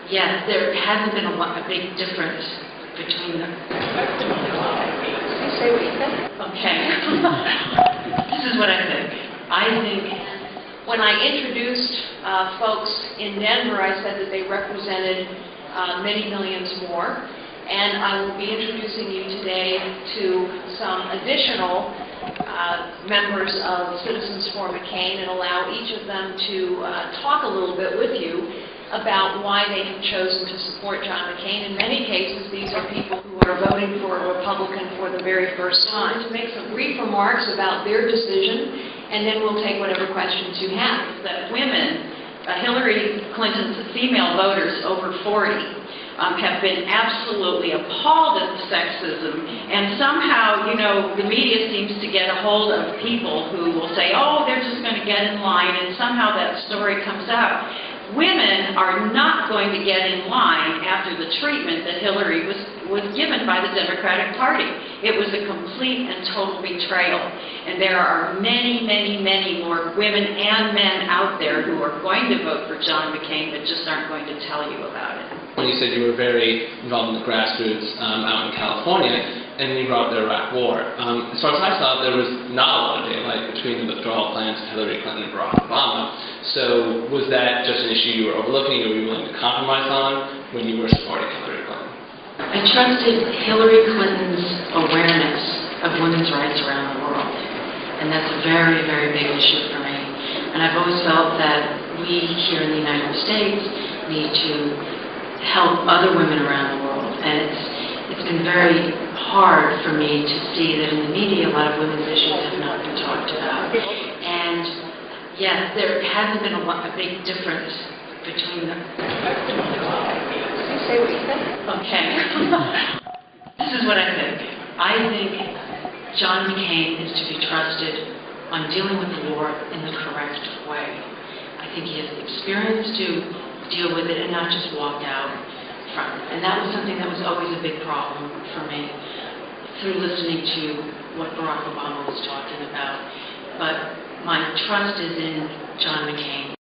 Yes, there hasn't been a big difference between them. You say what you think. Okay. This is what I think. I think when I introduced folks in Denver, I said that they represented many millions more. And I will be introducing you today to some additional members of Citizens for McCain and allow each of them to talk a little bit with you about why they have chosen to support John McCain. In many cases, these are people who are voting for a Republican for the very first time. To make some brief remarks about their decision, and then we'll take whatever questions you have. That women, Hillary Clinton's female voters over 40, have been absolutely appalled at the sexism, and somehow, you know, the media seems to get a hold of people who will say, oh, they're just going to get in line, and somehow that story comes out. Women are not going to get in line after the treatment that Hillary was given by the Democratic Party. It was a complete and total betrayal. And there are many, many, many more women and men out there who are going to vote for John McCain but just aren't going to tell you about it. When you said you were very involved in the grassroots out in California, and you brought up the Iraq War. As far as I saw, there was not a lot of daylight between the withdrawal plans of Hillary Clinton and Barack Obama. So was that just an issue you were overlooking or were you willing to compromise on when you were supporting Hillary Clinton? I trusted Hillary Clinton's awareness of women's rights around the world. And that's a very, very big issue for me. And I've always felt that we here in the United States need to help other women around the world. And it's been very hard for me to see that in the media a lot of women's issues have not been talked about. And yes, there hasn't been a big difference between them. You say what you think. Okay. This is what I think. I think John McCain is to be trusted on dealing with the war in the correct way. I think he has the experience to deal with it and not just walk out from it. And that was something that was always a big problem for me through listening to what Barack Obama was talking about. But my trust is in John McCain.